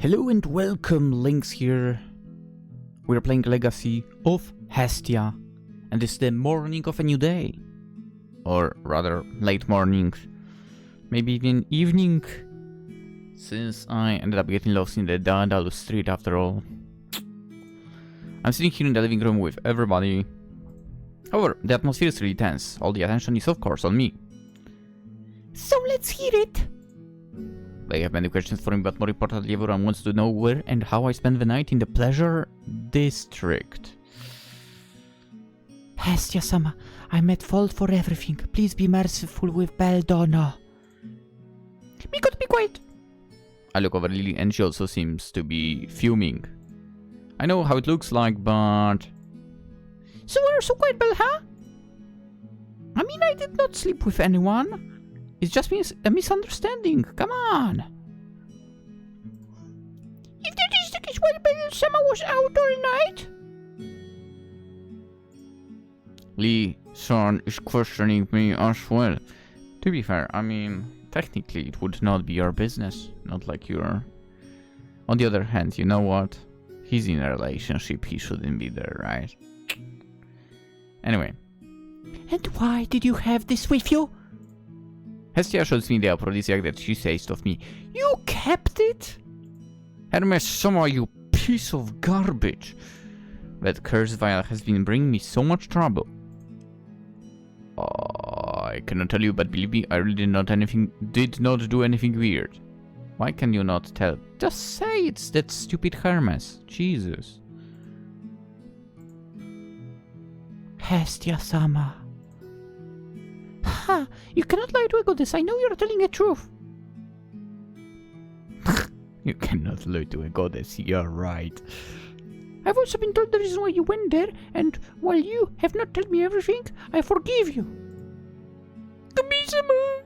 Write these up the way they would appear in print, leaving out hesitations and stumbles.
Hello and welcome, Lynx here. We're playing Legacy of Hestia, and it's the morning of a new day. Or rather, late morning, maybe even evening, since I ended up getting lost in the Daedalus street after all. I'm sitting here in the living room with everybody. However, the atmosphere is really tense. All the attention is of course on me. So let's hear it! They have many questions for me, but more importantly, everyone wants to know where and how I spend the night in the Pleasure District. Hestia-sama, I'm at fault for everything. Please be merciful with Belladonna. Me got be quiet! I look over Lily and she also seems to be fuming. I know how it looks like, but... So why are you so quiet, Belle, huh? I mean, I did not sleep with anyone. It's just a misunderstanding. Come on. If the district is where Belle-sama was out all night? Lee-san is questioning me as well. To be fair, I mean, technically it would not be your business. Not like you're... On the other hand, you know what? He's in a relationship, he shouldn't be there, right? Anyway. And why did you have this with you? Hestia shows me the aphrodisiac that she says of me. You kept it? Hermes-sama, you piece of garbage. That cursed vial has been bringing me so much trouble. I cannot tell you, but believe me, I really did not do anything weird. Why can you not tell? Just say it's that stupid Hermes. Jesus. Hestia-sama. Ha! You cannot lie to a goddess. I know you're telling the truth. You cannot lie to a goddess. You're right. I've also been told the reason why you went there, and while you have not told me everything, I forgive you. Kami-sama!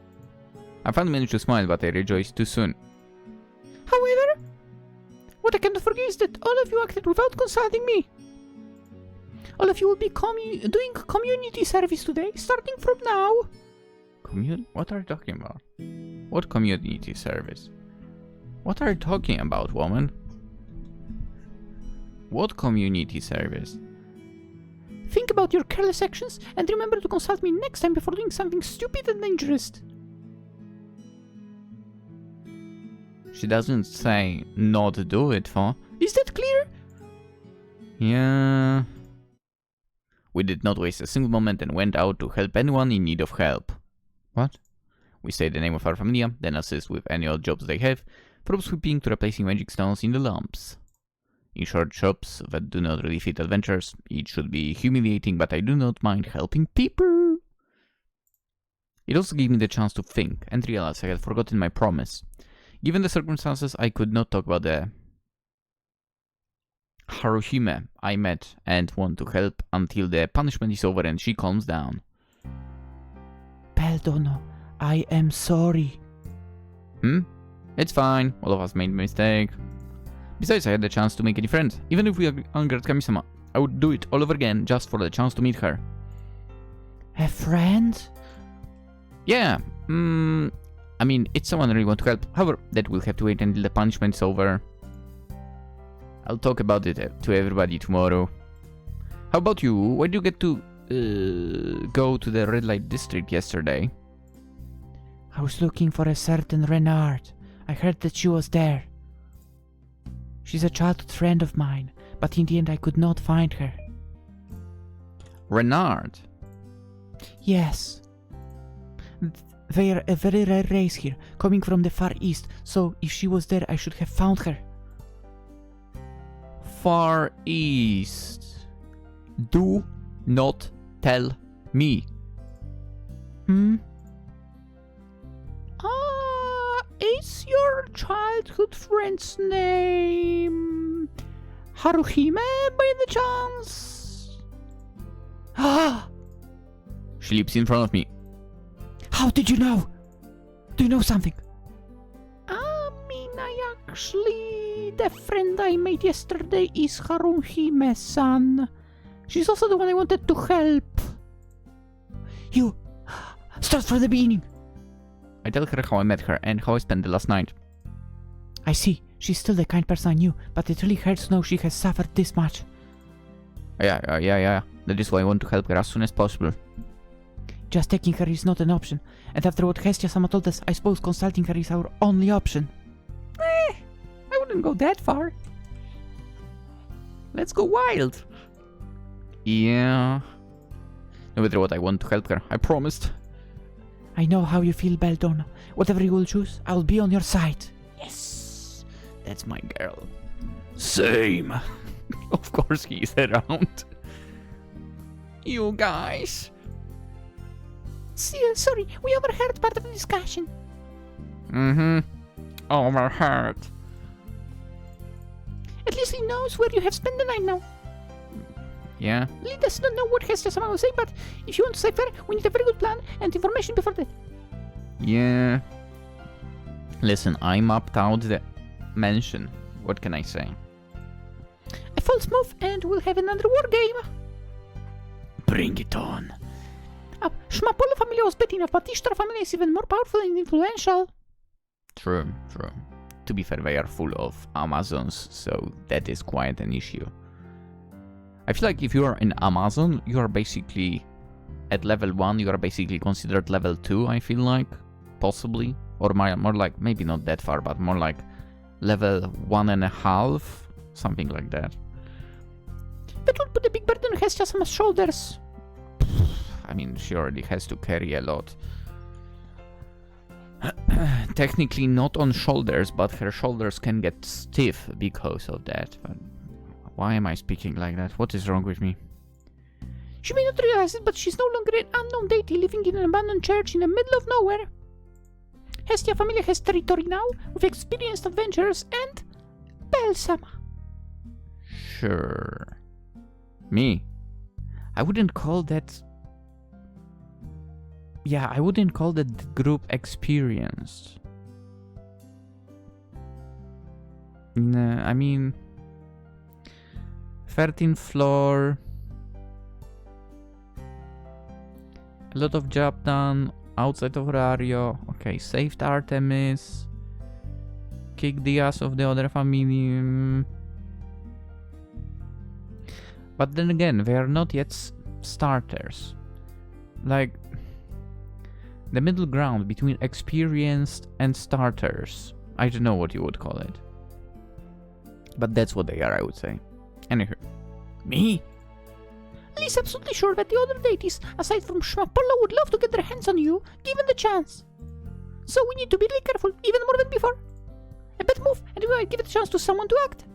I finally managed to smile, but I rejoiced too soon. However, what I cannot forgive is that all of you acted without consulting me. All of you will be doing community service today, starting from now. What are you talking about? What community service? What are you talking about, woman? What community service? Think about your careless actions and remember to consult me next time before doing something stupid and dangerous. She doesn't say not to do it, huh? Is that clear? Yeah... We did not waste a single moment and went out to help anyone in need of help. What? We say the name of our Familia, then assist with any odd jobs they have, from sweeping to replacing magic stones in the lamps. In short, jobs that do not really fit adventures. It should be humiliating, but I do not mind helping people. It also gave me the chance to think and realize I had forgotten my promise. Given the circumstances, I could not talk about the Haruhime I met and want to help until the punishment is over and she calms down. Belladonna, I am sorry. It's fine. All of us made a mistake. Besides, I had the chance to make any friends. Even if we angered Kami-sama, I would do it all over again just for the chance to meet her. A friend? Yeah. I mean, it's someone I really want to help. However, that will have to wait until the punishment is over. I'll talk about it to everybody tomorrow. How about you? Why did you get to go to the red light district yesterday? I was looking for a certain Renard. I heard that she was there. She's a childhood friend of mine, but in the end I could not find her. Renard? Yes. They are a very rare race here, coming from the Far East, so if she was there I should have found her. Far East. Do not tell me. Is your childhood friend's name Haruhime by the chance? Ah! She leaps in front of me. How did you know? Do you know something? I mean, the friend I made yesterday is Haruhime-san. She's also the one I wanted to help. You, start from the beginning. I tell her how I met her and how I spent the last night. I see. She's still the kind person I knew, but it really hurts to know she has suffered this much. Yeah. That is why I want to help her as soon as possible. Just taking her is not an option, and after what Hestia-sama told us, I suppose consulting her is our only option. I wouldn't go that far. Let's go wild. Yeah. No matter what, I want to help her. I promised. I know how you feel, Belladonna. Whatever you will choose, I'll be on your side. Yes. That's my girl. Same. Of course he's around. You guys. Sorry, we overheard part of the discussion. Overheard. At least he knows where you have spent the night now. Yeah? Lee does not know what Hestia-sama will say, but if you want to say fair, we need a very good plan and information before that. Yeah. Listen, I mapped out the mansion. What can I say? A false move and we'll have another war game. Bring it on. Szmapolo Familia was bad enough, but Ishtar Familia is even more powerful and influential. True. To be fair, they are full of Amazons, so that is quite an issue. I feel like if you are an Amazon, you are basically at level 1, you are basically considered level 2, I feel like. Possibly. Or more like, maybe not that far, but more like level 1.5, something like that. That would put a big burden on Hestia-sama's shoulders. I mean, she already has to carry a lot. Technically not on shoulders, but her shoulders can get stiff because of that. But why am I speaking like that? What is wrong with me? She may not realize it, but she's no longer an unknown deity living in an abandoned church in the middle of nowhere. Hestia Familia has territory now, with experienced adventurers and Bel-sama. Sure. Me? I wouldn't call that... Yeah, I wouldn't call that group experienced. Nah, I mean... 13th floor... A lot of job done outside of Rario. Okay, saved Artemis. Kicked the ass of the other family. But then again, they are not yet starters. Like, the middle ground between experienced and starters. I don't know what you would call it. But that's what they are, I would say. Anywho. Me? Lee's absolutely sure that the other deities, aside from Shmapolo, would love to get their hands on you, given the chance. So we need to be really careful, even more than before. A bad move, and we might give it a chance to someone to act.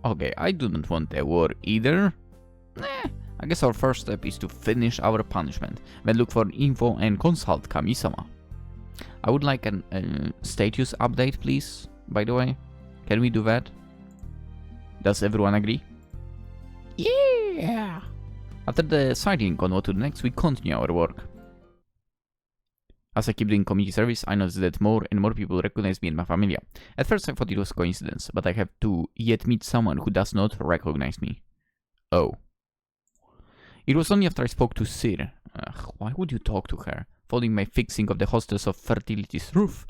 Okay, I do not want a war either. I guess our first step is to finish our punishment, then look for info and consult Kami-sama. I would like a status update, please, by the way. Can we do that? Does everyone agree? Yeah! After deciding on what to do next, we continue our work. As I keep doing community service, I notice that more and more people recognize me and my Familia. At first I thought it was coincidence, but I have to yet meet someone who does not recognize me. Oh. It was only after I spoke to Sir. Why would you talk to her? Following my fixing of the hostess of Fertility's roof,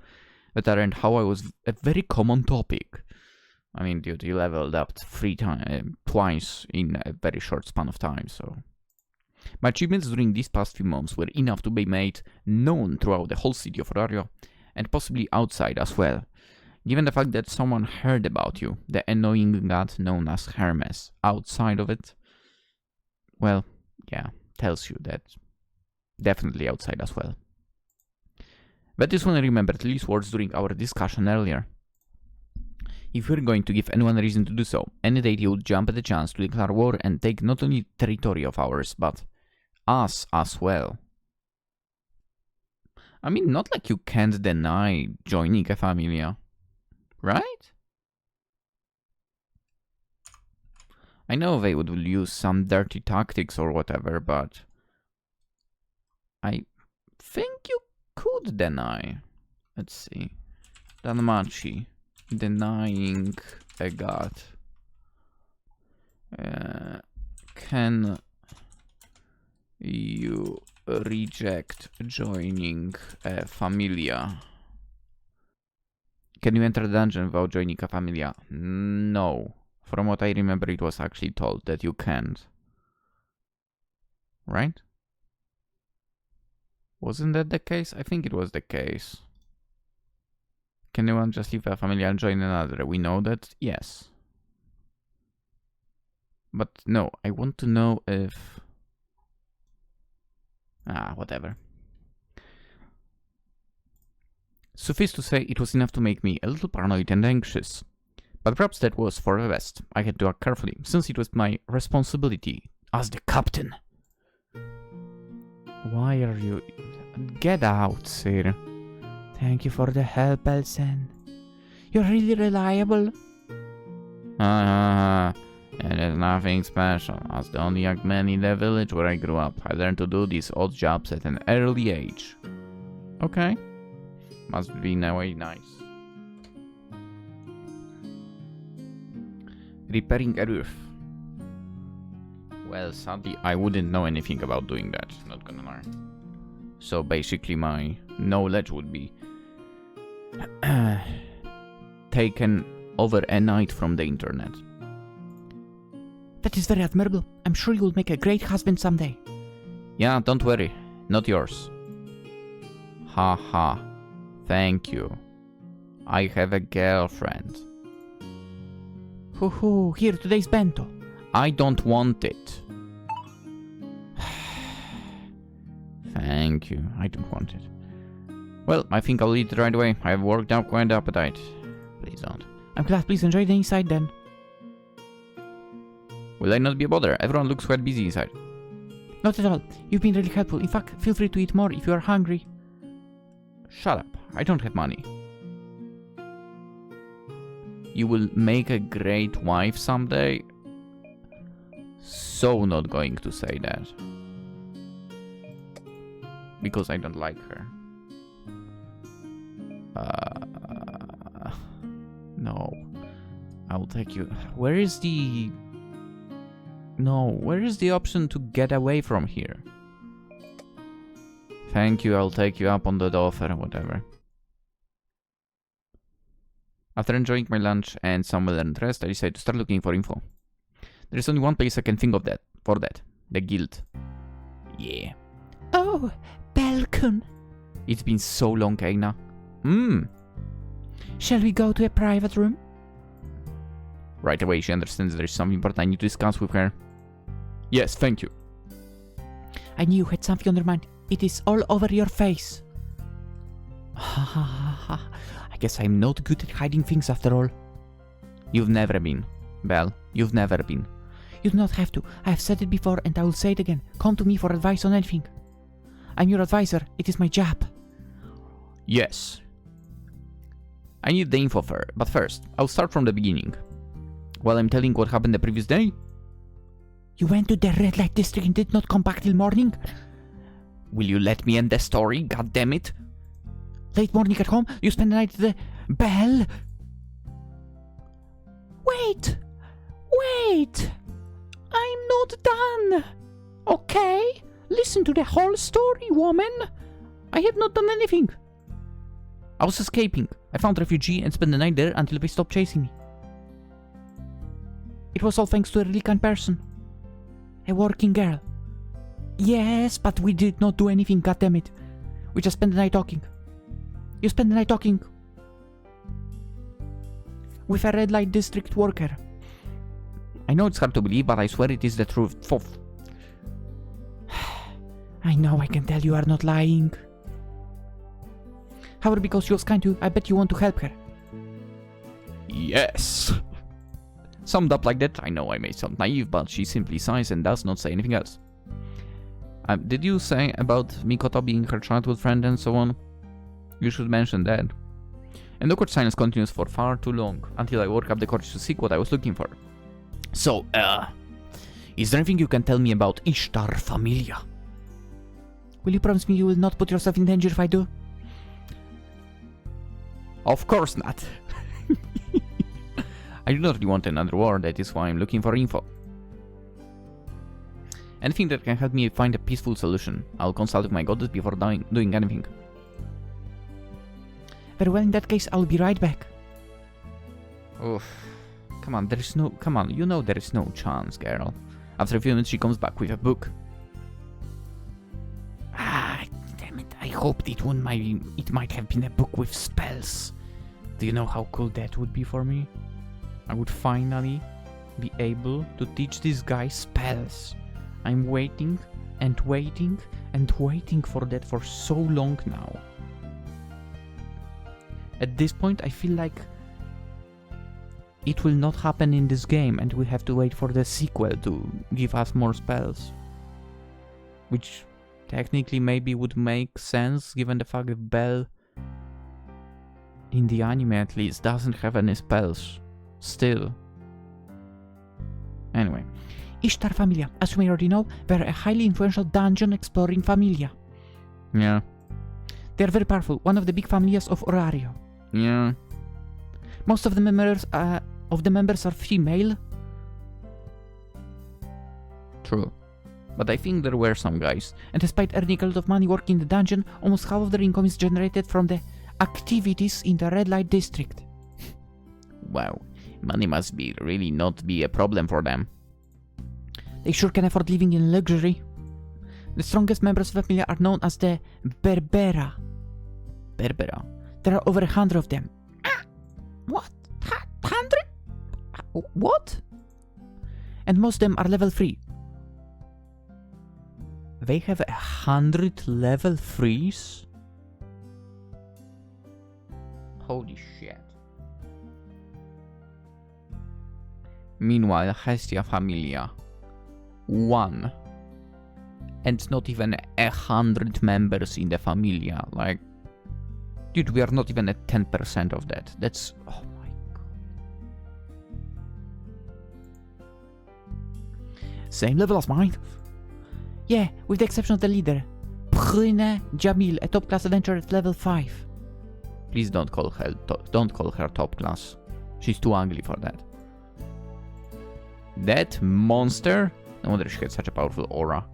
that I learned how I was a very common topic. I mean, dude, you leveled up twice in a very short span of time, so... My achievements during these past few months were enough to be made known throughout the whole city of Rario, and possibly outside as well. Given the fact that someone heard about you, the annoying god known as Hermes, outside of it, well, yeah, tells you that definitely outside as well. That is when I remembered Lee's words during our discussion earlier. If we're going to give anyone a reason to do so, any deity would jump at the chance to declare war and take not only territory of ours, but us as well. I mean, not like you can't deny joining a Familia, right? I know they would use some dirty tactics or whatever, but I think you could deny. Let's see. Danmachi. Denying a god. Can you reject joining a Familia? Can you enter the dungeon without joining a Familia? No. From what I remember, it was actually told that you can't. Right? Wasn't that the case? I think it was the case. Can anyone just leave a Familia and join another? We know that, yes. But no, I want to know if... whatever. Suffice to say, it was enough to make me a little paranoid and anxious. But perhaps that was for the best. I had to act carefully, since it was my responsibility as the captain. Why are you... Get out, sir. Thank you for the help, Elsen. You're really reliable. And there's nothing special. As the only young man in the village where I grew up, I learned to do these odd jobs at an early age. Okay. Must be in a way nice. Repairing a roof. Well, sadly, I wouldn't know anything about doing that, not gonna lie. So basically my knowledge would be taken over a night from the internet. That is very admirable. I'm sure you will make a great husband someday. Yeah, don't worry. Not yours. Haha. Thank you. I have a girlfriend. Hoo-hoo, here, today's bento. I don't want it. Thank you. I don't want it. Well, I think I'll eat right away. I have worked out quite an appetite. Please don't. I'm glad. Please enjoy the inside then. Will I not be a bother? Everyone looks quite busy inside. Not at all. You've been really helpful. In fact, feel free to eat more if you are hungry. Shut up. I don't have money. You will make a great wife someday? So not going to say that. Because I don't like her. No. I'll take you. Where is the... No, where is the option to get away from here? Thank you, I'll take you up on that offer, whatever. After enjoying my lunch and some well-earned rest, I decided to start looking for info. There is only one place I can think of for that. The guild. Yeah. Oh, Belkun. It's been so long, Aina. Shall we go to a private room? Right away, she understands there is something important I need to discuss with her. Yes, thank you. I knew you had something on your mind. It is all over your face. I guess I'm not good at hiding things after all. You've never been. Belle, you've never been. You do not have to. I have said it before and I will say it again. Come to me for advice on anything. I'm your advisor. It is my job. Yes. I need the info but first, I'll start from the beginning. While I'm telling what happened the previous day. You went to the red light district and did not come back till morning? Will you let me end the story, goddammit? Late morning at home, you spend the night at the... Belle? Wait! I'm not done! Okay? Listen to the whole story, woman! I have not done anything. I was escaping. I found refugee and spent the night there until they stopped chasing me. It was all thanks to a really kind person. A working girl. Yes, but we did not do anything, goddammit. We just spent the night talking. You spent the night talking with a red light district worker. I know it's hard to believe, but I swear it is the truth. I know, I can tell you are not lying. However, because she was kind to you, I bet you want to help her. Yes. Summed up like that, I know I may sound naive, but she simply sighs and does not say anything else. Did you say about Mikoto being her childhood friend and so on? You should mention that. And awkward silence continues for far too long, until I work up the courage to seek what I was looking for. So, is there anything you can tell me about Ishtar Familia? Will you promise me you will not put yourself in danger if I do? Of course not. I do not really want another war, that is why I'm looking for info. Anything that can help me find a peaceful solution. I'll consult with my goddess before doing anything. Very well, in that case, I'll be right back. Oof. Come on, you know there is no chance, girl. After a few minutes, she comes back with a book. Ah, damn it. I hoped it might have been a book with spells. Do you know how cool that would be for me? I would finally be able to teach this guy spells. I'm waiting and waiting and waiting for that for so long now. At this point, I feel like it will not happen in this game and we have to wait for the sequel to give us more spells. Which technically maybe would make sense given the fact that Belle, in the anime at least, doesn't have any spells. Still. Anyway. Ishtar Familia. As you may already know, they're a highly influential dungeon exploring Familia. Yeah. They're very powerful, one of the big familias of Orario. Yeah. Most of the members are female. True. But I think there were some guys. And despite earning a lot of money working in the dungeon, almost half of their income is generated from the activities in the red light district. Wow. Money must be really not be a problem for them. They sure can afford living in luxury. The strongest members of Familia are known as the Berbera. Berbera. There are over 100 of them. What? 100? What? And most of them are level 3. They have 100 level 3s? Holy shit. Meanwhile, Hestia Familia. 1. And not even 100 members in the Familia. Like, dude, we are not even at 10% of that. That's... oh my god. Same level as mine. Yeah, with the exception of the leader. Prune Jamil, a top class adventurer at level 5. Please don't call her top class. She's too ugly for that. That monster? No wonder she had such a powerful aura.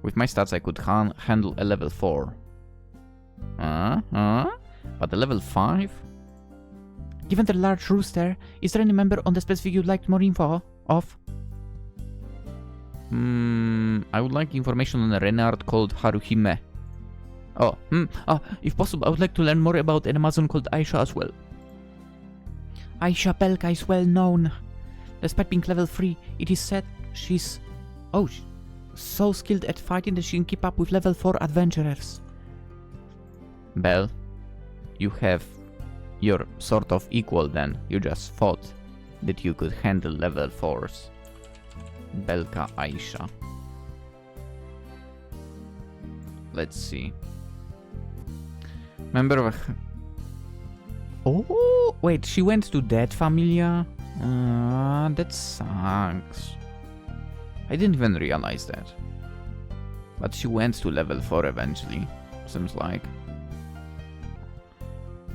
With my stats I could handle a level 4. But a level 5? Given the large rooster, is there any member on the specific you'd like more info of? I would like information on a renard called Haruhime. If possible, I would like to learn more about an Amazon called Aisha as well. Aisha Belka is well known. Despite being level 3, it is said she's so skilled at fighting that she can keep up with level 4 adventurers. Belle, you have your sort of equal then. You just thought that you could handle level 4s. Belka Aisha. Let's see. Member of... oh, wait, she went to that Familia? That sucks. I didn't even realize that. But she went to level 4 eventually, seems like.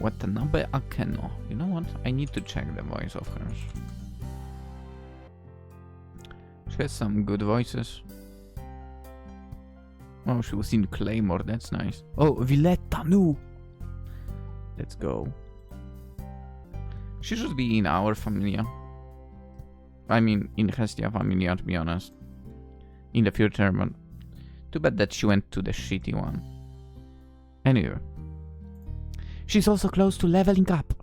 Watanabe Akeno. You know what? I need to check the voice of hers. She has some good voices. Oh, she was in Claymore, that's nice. Oh, Villetta, no! Let's go. She should be in our Familia. I mean, in Hestia Familia, to be honest. In the future, but too bad that she went to the shitty one. Anyway. She's also close to leveling up.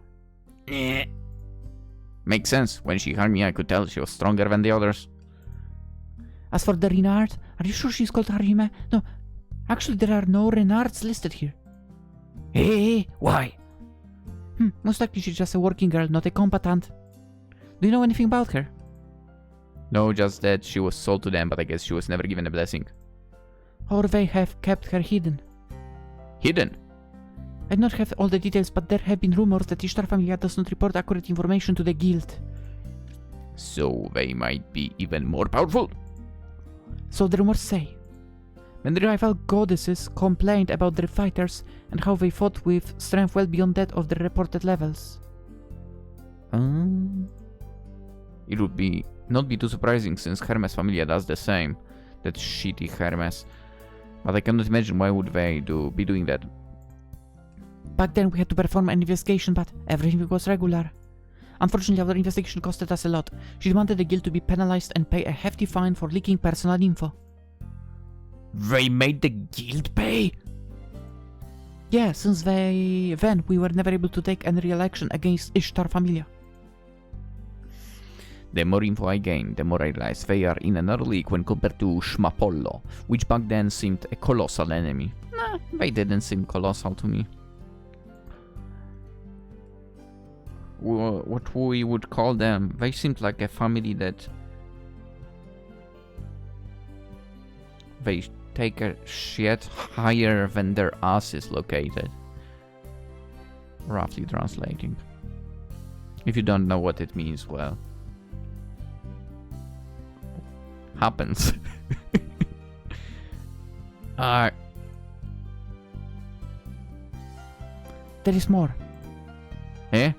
Makes sense. When she harmed me, I could tell she was stronger than the others. As for the Renard, are you sure she's called Haruhime? No, actually there are no Renards listed here. Hey, why? Most likely she's just a working girl, not a combatant. Do you know anything about her? No, just that she was sold to them, but I guess she was never given a blessing. Or they have kept her hidden. Hidden? I do not have all the details, but there have been rumors that Ishtar Familia does not report accurate information to the guild. So they might be even more powerful? So the rumors say. When the rival goddesses complained about their fighters and how they fought with strength well beyond that of the reported levels. It would not be too surprising since Hermes Familia does the same. That shitty Hermes. But I cannot imagine why would they be doing that. Back then we had to perform an investigation, but everything was regular. Unfortunately, our investigation costed us a lot. She demanded the guild to be penalized and pay a hefty fine for leaking personal info. They made the guild pay? Yeah, since then we were never able to take any real action against Ishtar Familia. The more info I gain, the more I realize they are in another league when compared to Shmapollo, which back then seemed a colossal enemy. Nah, they didn't seem colossal to me. What we would call them, they seemed like a family that they take a shit higher than their ass is located. Roughly translating. If you don't know what it means, well, happens. There is more. Eh?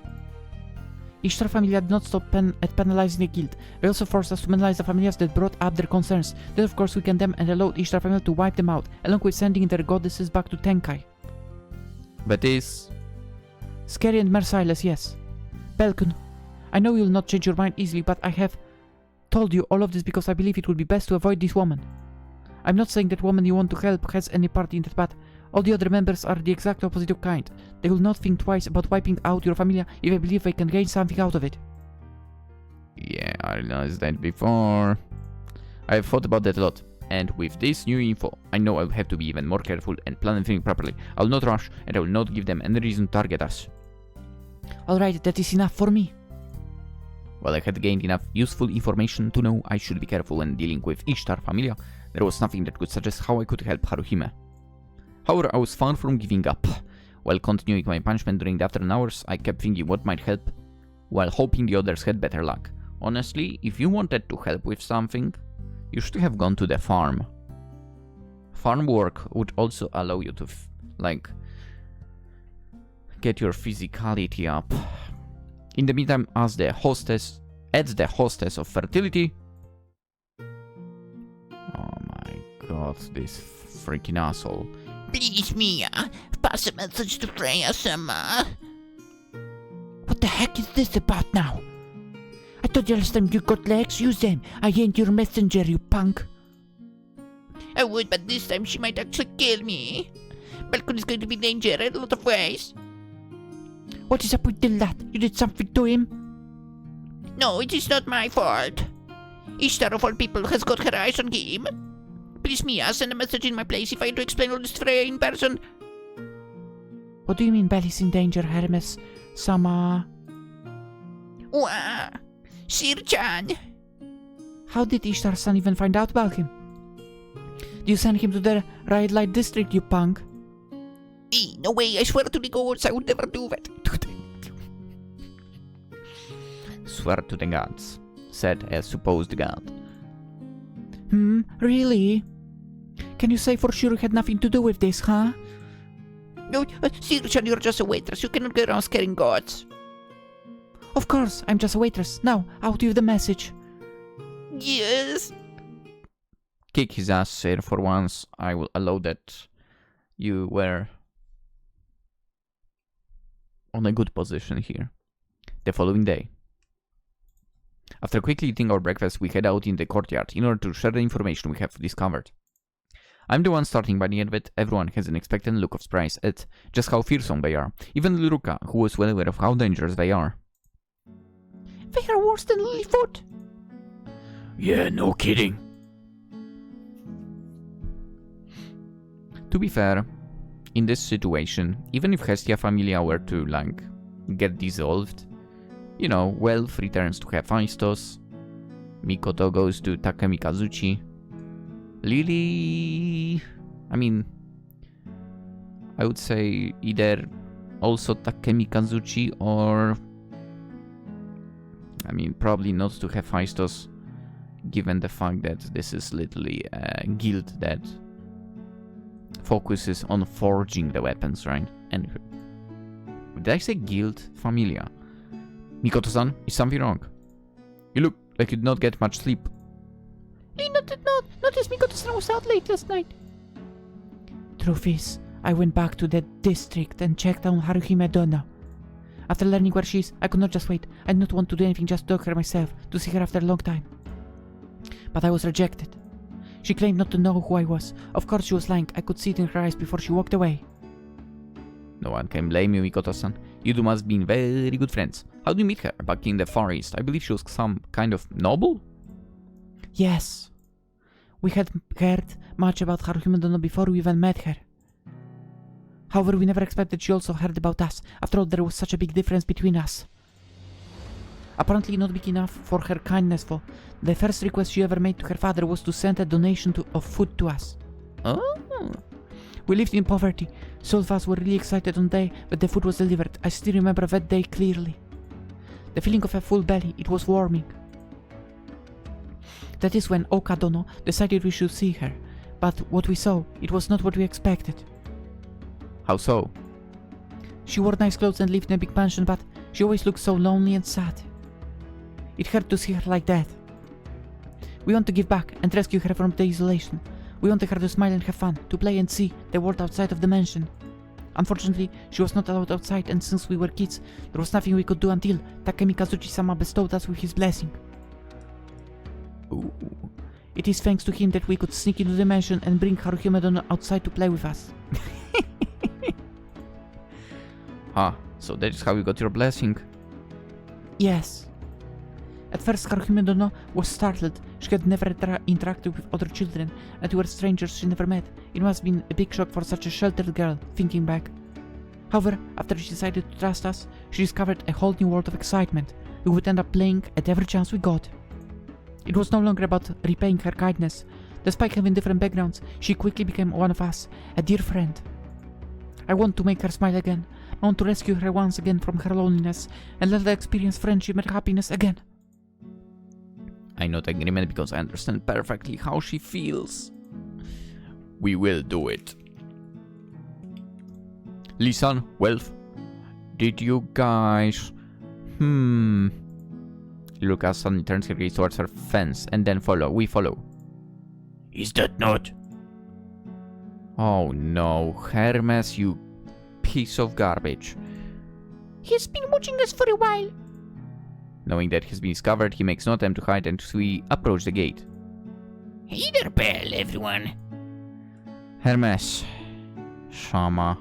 Ishtar Familia did not stop at penalizing the guild. They also forced us to penalize the familias that brought up their concerns. Then of course we condemned and allowed Ishtar Familia to wipe them out, along with sending their goddesses back to Tenkai. That is... Scary and merciless, yes. Belkun, I know you'll not change your mind easily, but I have told you all of this because I believe it would be best to avoid this woman. I'm not saying that woman you want to help has any part in that, but all the other members are the exact opposite of kind. They will not think twice about wiping out your familia if they believe they can gain something out of it. Yeah, I realized that before. I've thought about that a lot, and with this new info, I know I'll have to be even more careful and plan everything properly. I'll not rush, and I will not give them any reason to target us. Alright, that is enough for me. While I had gained enough useful information to know I should be careful when dealing with Ishtar Familia, there was nothing that could suggest how I could help Haruhime. However, I was far from giving up. While continuing my punishment during the afternoon hours, I kept thinking what might help, while hoping the others had better luck. Honestly, if you wanted to help with something, you should have gone to the farm. Farm work would also allow you to, get your physicality up. In the meantime, as the hostess of fertility... Oh my god, this freaking asshole. Please, Mia, pass a message to Freya-sama. What the heck is this about now? I told you last time you got legs, use them. I ain't your messenger, you punk. I would, but this time she might actually kill me. Balkon is going to be in danger in a lot of ways. What is up with the lad? You did something to him? No, it is not my fault. Ishtar of all people has got her eyes on him. Please, Mia, send a message in my place if I had to explain all this to Freya in person. What do you mean Valis in danger, Hermes-sama? Wah! Sir-chan! How did Ishtar-san even find out about him? Do you send him to the red light district, you punk? No way, I swear to the gods, I would never do that. Swear to the gods, said a supposed god. Really? Can you say for sure you had nothing to do with this, huh? No, Sir-chan, you're just a waitress. You cannot go around scaring gods. Of course, I'm just a waitress. Now, out with the message. Yes. Kick his ass, sir, for once. I will allow that you were on a good position here. The following day. After quickly eating our breakfast, we head out in the courtyard in order to share the information we have discovered. I'm the one starting by the end that everyone has an expectant look of surprise at just how fearsome they are, even Liruka, who was well aware of how dangerous they are. They are worse than Lilyfoot. Yeah, no kidding. To be fair, in this situation, even if Hestia Familia were to, get dissolved, you know, Wealth returns to Hephaestus, Mikoto goes to Takemi Kazuchi, Lily... I would say either also Takemi Kazuchi or... probably not to Hephaestus, given the fact that this is literally a guild that focuses on forging the weapons, right? And did I say guild? Familia. Mikoto-san, is something wrong? You look like you did not get much sleep. Notice Mikoto-san was out late last night. Truth is, I went back to the district and checked on Haruhime Donna. After learning where she is, I could not just wait. I did not want to do anything, just dug her myself, to see her after a long time. But I was rejected. She claimed not to know who I was. Of course she was lying. I could see it in her eyes before she walked away. No one can blame you, Mikoto-san. You two must have been very good friends. How did you meet her? Back in the forest. I believe she was some kind of noble? Yes. We had heard much about Haruhime Donna before we even met her. However, we never expected she also heard about us. After all, there was such a big difference between us. Apparently not big enough for her kindness, for the first request she ever made to her father was to send a donation of food to us. Oh. We lived in poverty, so all of us were really excited on the day that the food was delivered. I still remember that day clearly. The feeling of a full belly, it was warming. That is when Oka Dono decided we should see her, but what we saw, it was not what we expected. How so? She wore nice clothes and lived in a big mansion, but she always looked so lonely and sad. It hurt to see her like that. We want to give back and rescue her from the isolation. We wanted her to smile and have fun, to play and see the world outside of the mansion. Unfortunately, she was not allowed outside, and since we were kids, there was nothing we could do until Takemi Kazuchi-sama bestowed us with his blessing. Ooh. It is thanks to him that we could sneak into the mansion and bring Haruhime Donna outside to play with us. Ah, so that is how you got your blessing. Yes. At first, Haruhime Donna was startled. She had never interacted with other children, and we were strangers she never met. It must have been a big shock for such a sheltered girl, thinking back. However, after she decided to trust us, she discovered a whole new world of excitement. We would end up playing at every chance we got. It was no longer about repaying her kindness. Despite having different backgrounds, she quickly became one of us, a dear friend. I want to make her smile again. I want to rescue her once again from her loneliness, and let her experience friendship and happiness again. I note agreement because I understand perfectly how she feels. We will do it. Listen, Welf, did you guys... Lucas suddenly turns her gaze towards her fence and then we follow. Is that not? Oh no, Hermes, you piece of garbage. He's been watching us for a while. Knowing that he's been discovered, he makes no attempt to hide and we approach the gate. Hey there, pal, everyone. Hermes. Shama.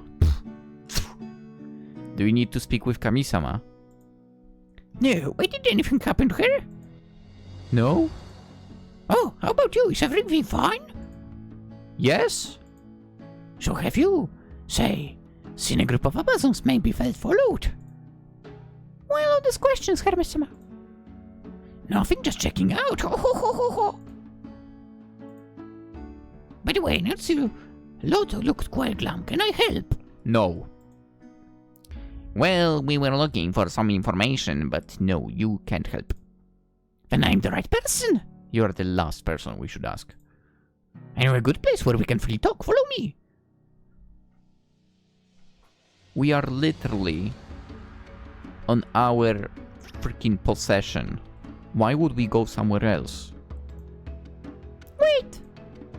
Do we need to speak with Kami-sama? No, why did anything happen to her? No? Oh, how about you? Is everything fine? Yes? So have you, say, seen a group of Amazons maybe felt followed? Well, all these questions, Hermes-sama. Nothing, just checking out. Ho, ho, ho, ho, ho. By the way, Natsu, Lotto looked quite glum. Can I help? No. Well, we were looking for some information, but no, you can't help. Then I'm the right person. You're the last person we should ask. I know a good place where we can freely talk. Follow me. We are literally on our freaking possession. Why would we go somewhere else? Wait!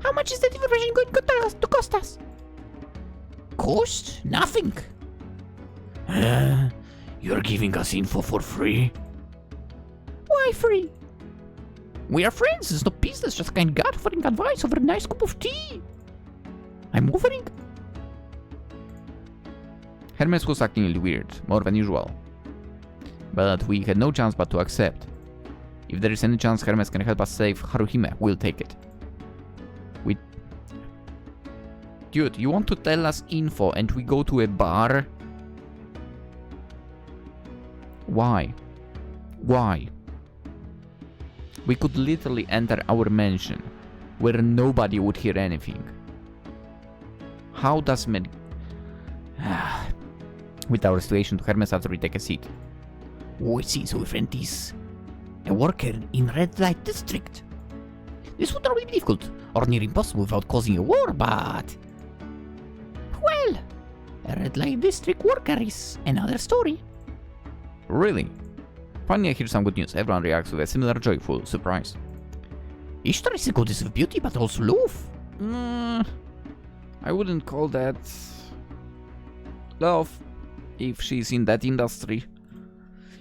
How much is that information going to cost us? Cost? Nothing. You're giving us info for free? Why free? We are friends. It's no business. Just kind God offering advice over a nice cup of tea. I'm offering. Hermes was acting a little weird, more than usual. But we had no chance but to accept. If there is any chance Hermes can help us save Haruhime, we'll take it. Dude, you want to tell us info and we go to a bar? Why? Why? We could literally enter our mansion, where nobody would hear anything. How does with our situation to Hermes after we take a seat. Oh, I see. So your friend is a worker in red light district. This would not be difficult or near impossible without causing a war, but... well, a red light district worker is another story. Really? Finally I hear some good news. Everyone reacts with a similar joyful surprise. Ishtar is a goddess of beauty, but also love. I wouldn't call that love if she's in that industry.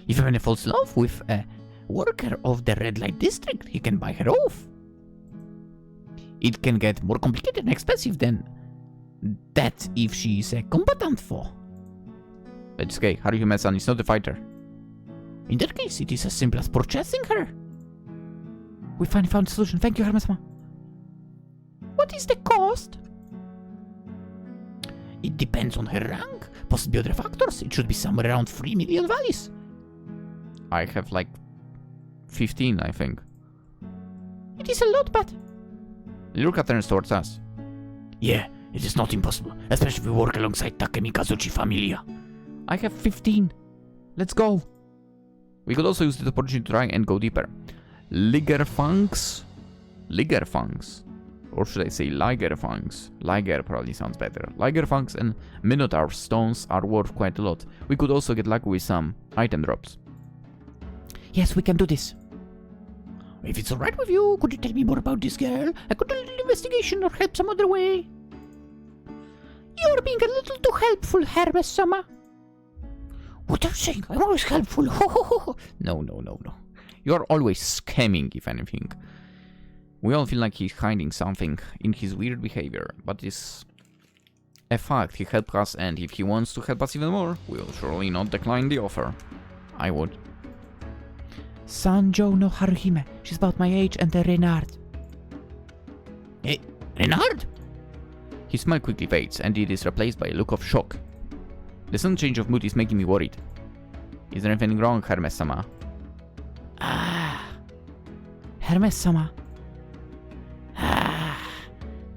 If a man falls in love with a worker of the red light district, he can buy her off. It can get more complicated and expensive than that if she is a combatant for. But it's okay, Haruhime-san is not a fighter. In that case, it is as simple as purchasing her. We finally found a solution. Thank you, Haruhime-sama. What is the cost? It depends on her rank, possibly other factors. It should be somewhere around 3 million Valis. I have like 15, I think. It is a lot, but... Liruka turns towards us. Yeah, it is not impossible, especially if we work alongside Takemi Kazuchi Familia. I have 15. Let's go. We could also use the opportunity to try and go deeper. Ligerfunks? Or should I say Ligerfunks? Liger probably sounds better. Ligerfunks and Minotaur stones are worth quite a lot. We could also get lucky with some item drops. Yes, we can do this. If it's alright with you, could you tell me more about this girl? I could do a little investigation or help some other way. You're being a little too helpful, Hermes-sama. What are you saying? I'm always helpful. Ho ho ho. No. You're always scamming, if anything. We all feel like he's hiding something in his weird behavior, but it's a fact. He helped us, and if he wants to help us even more, we'll surely not decline the offer. I would. Sanjo no Haruhime. She's about my age and a Renard. Eh, Renard? His smile quickly fades, and it is replaced by a look of shock. The sudden change of mood is making me worried. Is there anything wrong, Hermes-sama? Hermes-sama.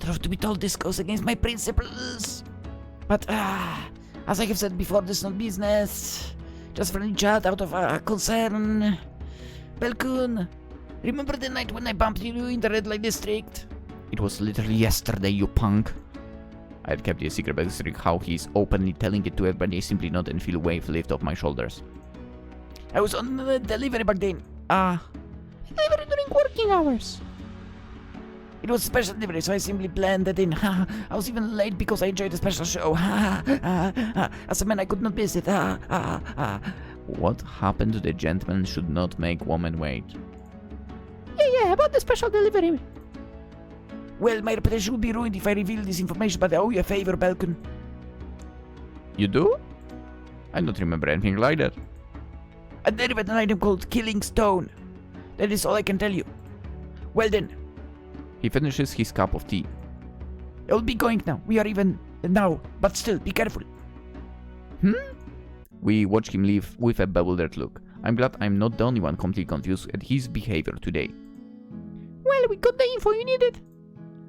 Truth to be told, this goes against my principles. But, as I have said before, this is not business. Just friendly chat out of concern. Belkun, remember the night when I bumped you in the red light district? It was literally yesterday, you punk. I had kept it a secret, but considering how he's openly telling it to everybody, I simply nod and feel a wave lift off my shoulders. I was on delivery back then. Delivery during working hours. It was a special delivery, so I simply planned that in. I was even late because I enjoyed the special show. As a man, I could not miss it. What happened to the gentleman should not make woman wait. Yeah, about the special delivery. Well, my reputation would be ruined if I reveal this information, but I owe you a favor, Belkun. You do? I don't remember anything like that. I delivered an item called Killing Stone. That is all I can tell you. Well then. He finishes his cup of tea. I will be going now. We are even now, but still, be careful. We watch him leave with a bewildered look. I'm glad I'm not the only one completely confused at his behavior today. Well, we got the info you needed.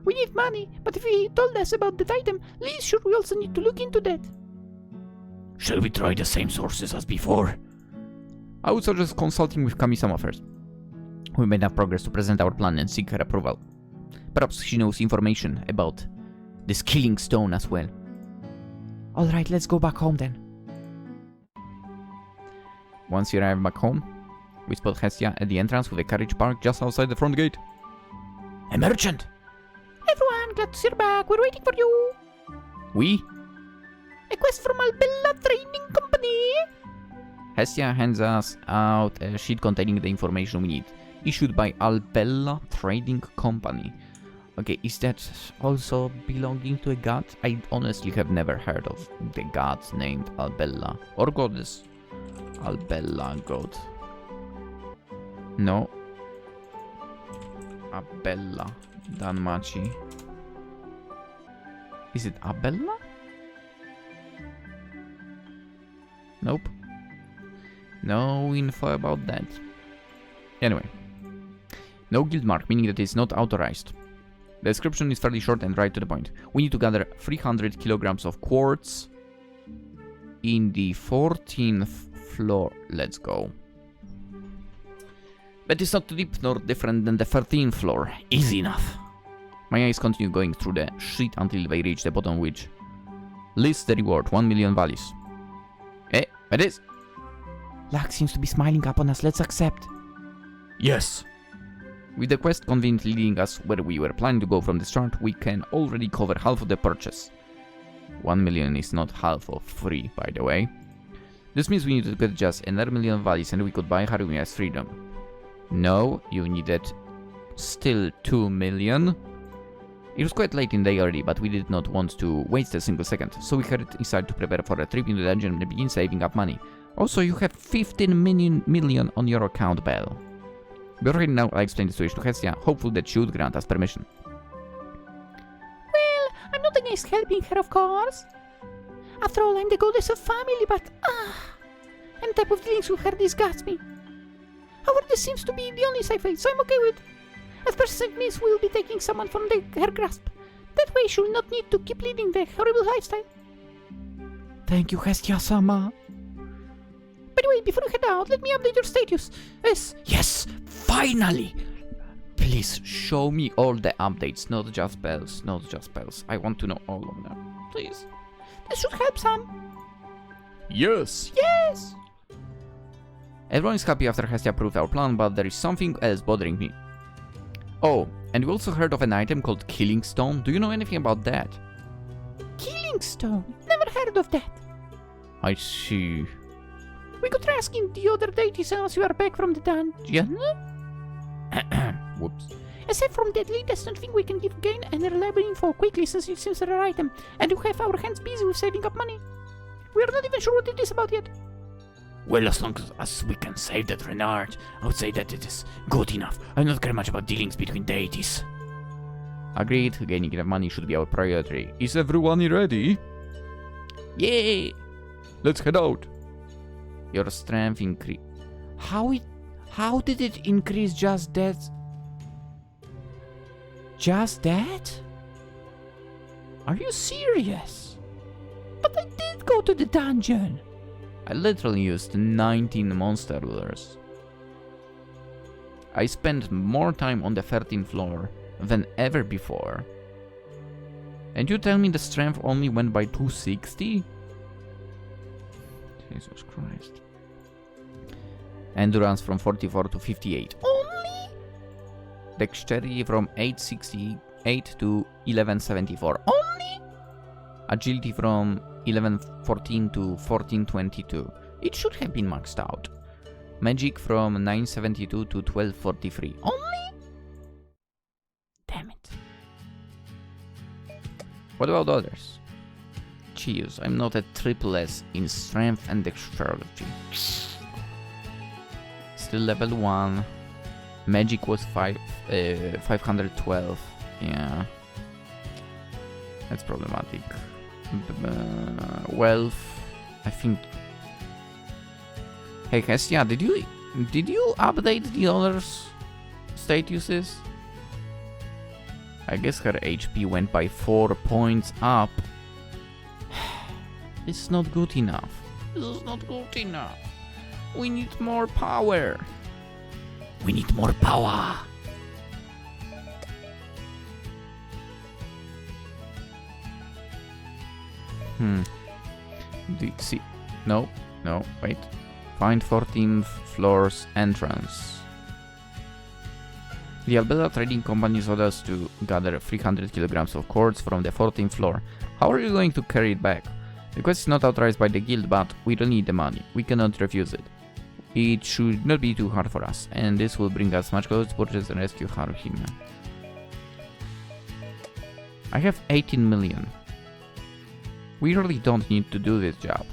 We need money, but if he told us about that item, Lee sure we also need to look into that. Shall we try the same sources as before? I would suggest consulting with Kami-sama first. We made enough progress to present our plan and seek her approval. Perhaps she knows information about this killing stone as well. Alright, let's go back home then. Once we arrive back home, we spot Hestia at the entrance with a carriage parked just outside the front gate. A merchant! Everyone, glad to see you back. We're waiting for you. We? A quest from Albella Trading Company. Hestia hands us out a sheet containing the information we need, issued by Albella Trading Company. Okay, is that also belonging to a god? I honestly have never heard of the god named Albella. Or goddess. Albella god. No. Abella. Danmachi. Is it Abella? Nope. No info about that. Anyway. No guild mark, meaning that it's not authorized. The description is fairly short and right to the point. We need to gather 300 kilograms of quartz in the 14th floor. Let's go. But it's not too deep nor different than the 13th floor. Easy enough. My eyes continue going through the sheet until they reach the bottom, which lists the reward, 1 million Valis. Eh, it is. Luck seems to be smiling upon us. Let's accept. Yes. With the quest conveniently leading us where we were planning to go from the start, we can already cover half of the purchase. 1 million is not half of 3, by the way. This means we need to get just another million Valis and we could buy Haruhime as freedom. No, you needed still 2 million. It was quite late in the day already, but we did not want to waste a single second, so we headed inside to prepare for a trip into the dungeon and begin saving up money. Also, you have 15 million on your account, Belle. We're ready now. I explained the situation to Hestia, hopeful that she would grant us permission. Well, I'm not against helping her, of course. After all, I'm the goddess of family, but any type of dealings with her disgusts me. However, this seems to be the only safe way, so I'm okay with it. As person means we'll be taking someone from her grasp. That way she'll not need to keep leading the horrible lifestyle. Thank you, Hestia-sama. By the way, before you head out, let me update your status. Yes, finally! Please show me all the updates, not just bells, not just bells. I want to know all of them, please. This should help some. Yes! Yes! Everyone is happy after Hestia approved our plan, but there is something else bothering me. Oh, and we also heard of an item called Killing Stone. Do you know anything about that? Killing Stone? Never heard of that. I see. We could try asking the other deities once you are back from the dungeon. Whoops. Aside from that, I don't think we can gain any reliable info quickly since it seems a rare item, and we have our hands busy with saving up money. We are not even sure what it is about yet. Well, as long as we can save that Renard, I would say that it is good enough. I don't care much about dealings between deities. Agreed, gaining enough money should be our priority. Is everyone ready? Yay! Let's head out. Your strength increase. How did it increase just that? Just that? Are you serious? But I did go to the dungeon. I literally used 19 monster lures. I spent more time on the 13th floor than ever before. And you tell me the strength only went by 260? Jesus Christ. Endurance from 44 to 58. Only? Dexterity from 868 to 1174. Only? Agility from 1114 to 1422. It should have been maxed out. Magic from 972 to 1243. Only? Damn it. What about others? Jeez, I'm not a triple S in strength and dexterity. Still level 1. Magic was 512. Yeah. That's problematic. Wealth, I think. Hey Hestia, did you update the others' statuses? I guess her HP went by 4 points up. It's not good enough. This is not good enough. We need more power. We need more power. See. No, wait. Find 14th floor's entrance. The Albeda Trading Company told us to gather 300 kilograms of quartz from the 14th floor. How are you going to carry it back? The quest is not authorized by the guild, but we don't need the money. We cannot refuse it. It should not be too hard for us, and this will bring us much closer to purchase and rescue Haruhime. I have 18 million. We really don't need to do this job.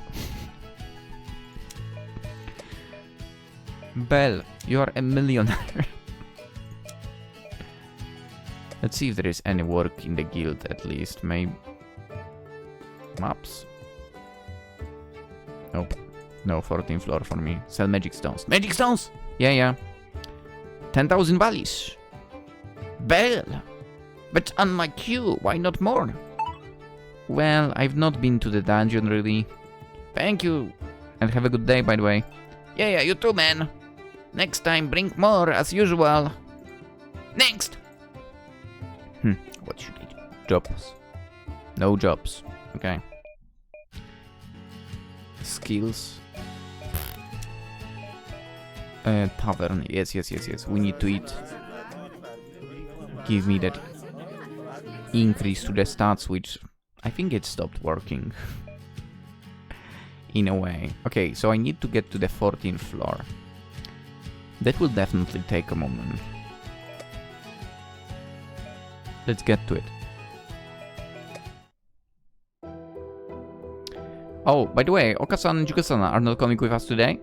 Belle, you are a millionaire. Let's see if there is any work in the guild at least. Maybe maps. Nope. No 14th floor for me. Sell magic stones. Magic stones! Yeah. 10,000 Valis. Belle! But unlike you, why not more? Well, I've not been to the dungeon really. Thank you. And have a good day, by the way. Yeah, you too, man. Next time, bring more as usual. Next! What should I do? Jobs. No jobs. Okay. Skills. Tavern. Yes. We need to eat. Give me that increase to the stats, which I think it stopped working. In a way. Okay, so I need to get to the 14th floor. That will definitely take a moment. Let's get to it. Oh, by the way, Oka-san and Juka-san are not coming with us today?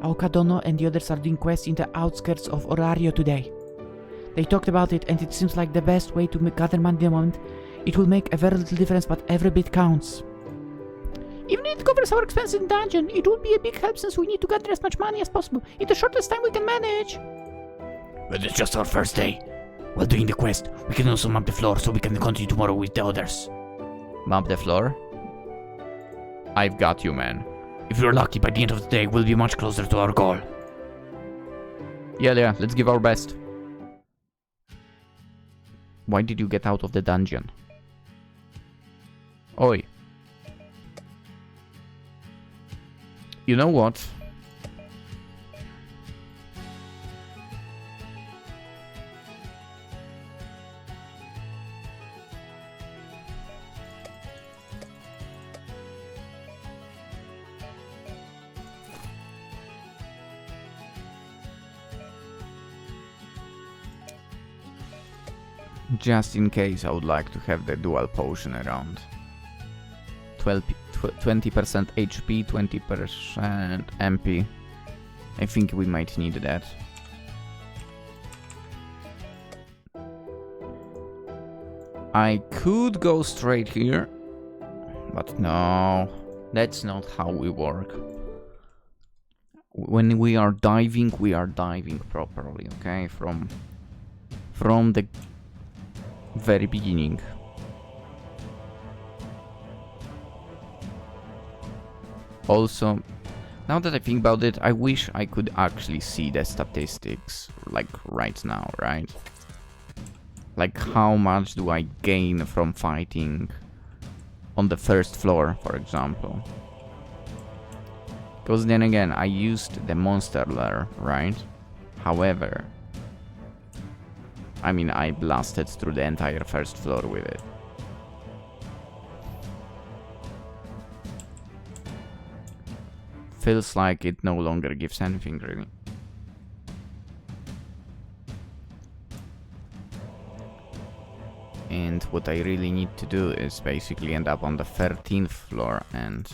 Aokadono and the others are doing quests in the outskirts of Orario today. They talked about it, and it seems like the best way to gather money at the moment. It will make a very little difference, but every bit counts. Even if it covers our expenses in dungeon, it would be a big help since we need to gather as much money as possible in the shortest time we can manage. But it's just our first day. While doing the quest, we can also map the floor so we can continue tomorrow with the others. Map the floor? I've got you, man. If we're lucky, by the end of the day, we'll be much closer to our goal. Yeah, let's give our best. Why did you get out of the dungeon? Oi. You know what? Just in case, I would like to have the dual potion around. 20% HP, 20% MP. I think we might need that. I could go straight here, but no, that's not how we work. When we are diving properly, okay? From the very beginning. Also, now that I think about it, I wish I could actually see the statistics, like right now, right? Like how much do I gain from fighting on the first floor, for example? Because then again, I used the monster lure, right? However, I mean, I blasted through the entire first floor with it. Feels like it no longer gives anything, really. And what I really need to do is basically end up on the 13th floor and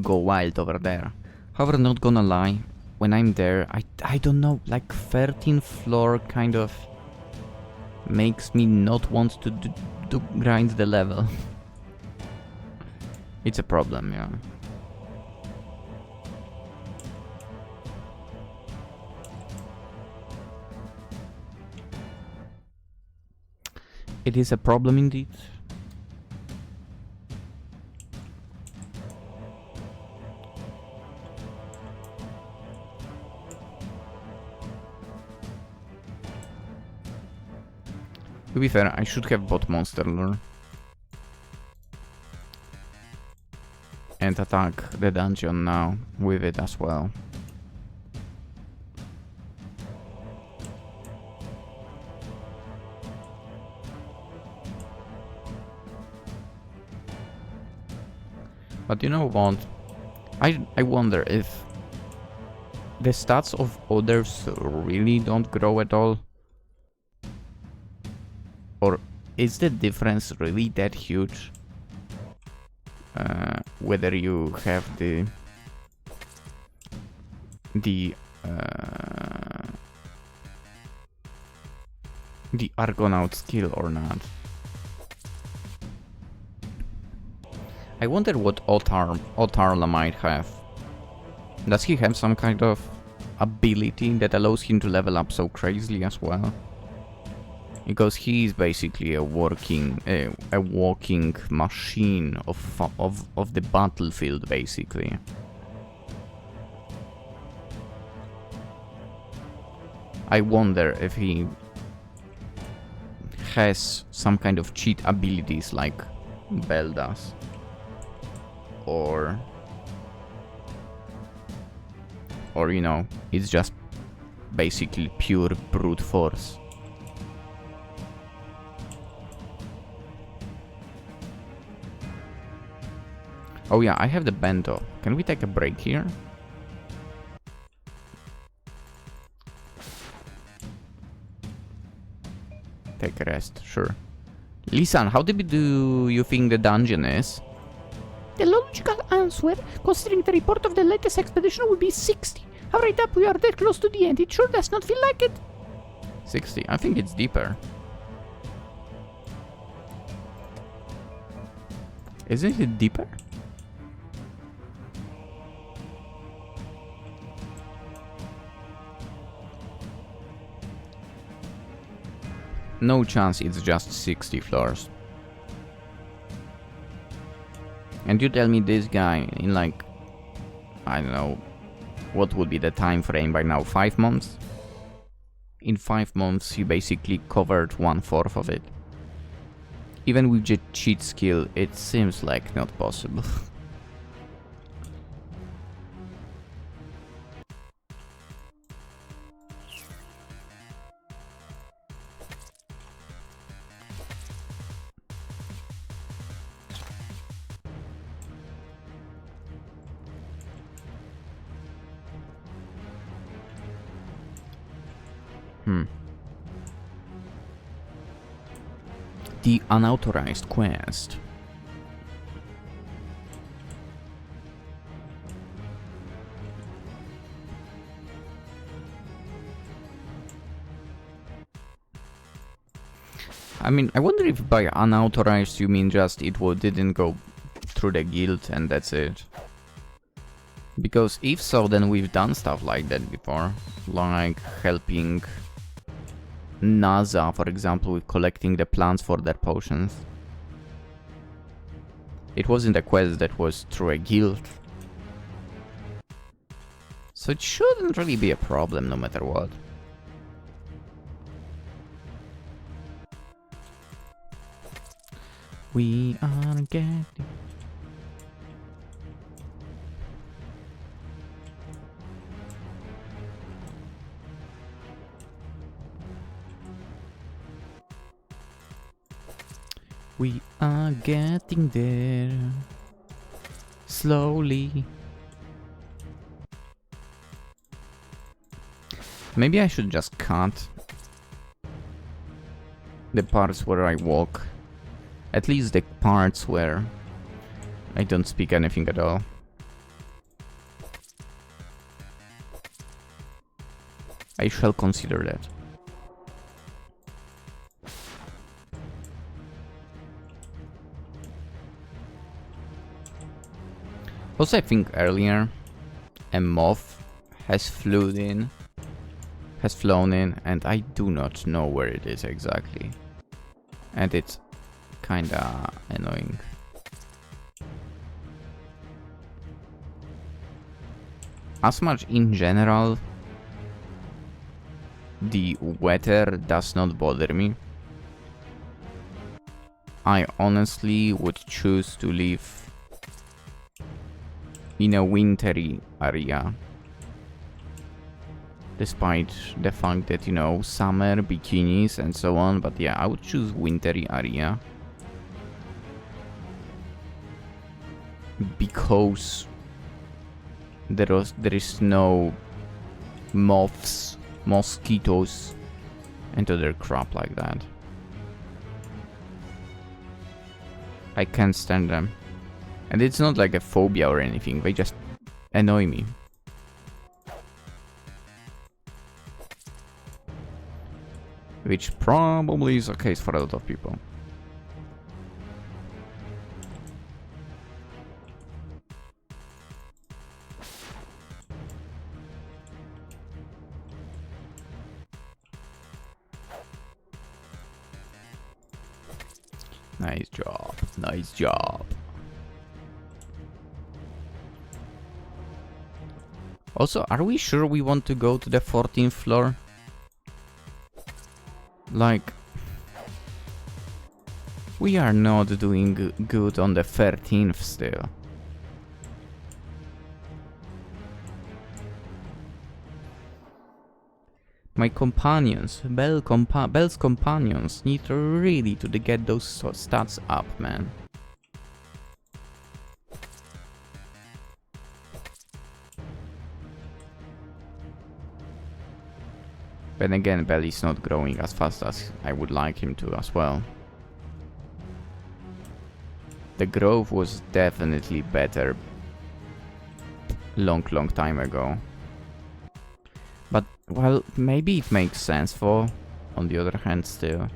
go wild over there. However, not gonna lie, when I'm there, I don't know, like 13th floor kind of makes me not want to grind the level. It's a problem, yeah. It is a problem indeed. To be fair, I should have bought Monster Lure. And attack the dungeon now with it as well. But you know what? I wonder if the stats of others really don't grow at all. Or is the difference really that huge? Whether you have the Argonaut skill or not. I wonder what Otarla might have. Does he have some kind of ability that allows him to level up so crazily as well? Because he is basically a walking machine of the battlefield, basically. I wonder if he has some kind of cheat abilities like Bell does. Or you know, it's just basically pure brute force. Oh yeah, I have the bento. Can we take a break here? Take a rest, sure. Lisan, how deep do you think the dungeon is? The logical answer, considering the report of the latest expedition, would be 60. Hurry up, we are that close to the end. It sure does not feel like it. 60. I think it's deeper. Isn't it deeper? No chance it's just 60 floors. And you tell me this guy in like, I don't know, what would be the time frame by now? 5 months? In 5 months you basically covered 1/4 of it. Even with the cheat skill, it seems like not possible. The unauthorized quest. I mean, I wonder if by unauthorized you mean just didn't go through the guild and that's it. Because if so, then we've done stuff like that before. Like helping NASA, for example, with collecting the plants for their potions. It wasn't a quest that was through a guild. So it shouldn't really be a problem no matter what. We are getting... We are getting there. Slowly. Maybe I should just cut the parts where I walk. At least the parts where I don't speak anything at all. I shall consider that. Also, I think earlier a moth has flown in, and I do not know where it is exactly. And it's kinda annoying. As much in general, the weather does not bother me. I honestly would choose to live in a wintry area. Despite the fact that, you know, summer, bikinis and so on, but yeah, I would choose wintry area. Because there is no moths, mosquitoes and other crap like that. I can't stand them. And it's not like a phobia or anything, they just annoy me. Which probably is the case for a lot of people. Nice job, nice job. Also, are we sure we want to go to the 14th floor? Like, we are not doing good on the 13th still. My companions, Belle's companions, need really to get those stats up, man. But again, Bell is not growing as fast as I would like him to as well. The growth was definitely better long time ago. But, well, maybe it makes sense for, on the other hand, still.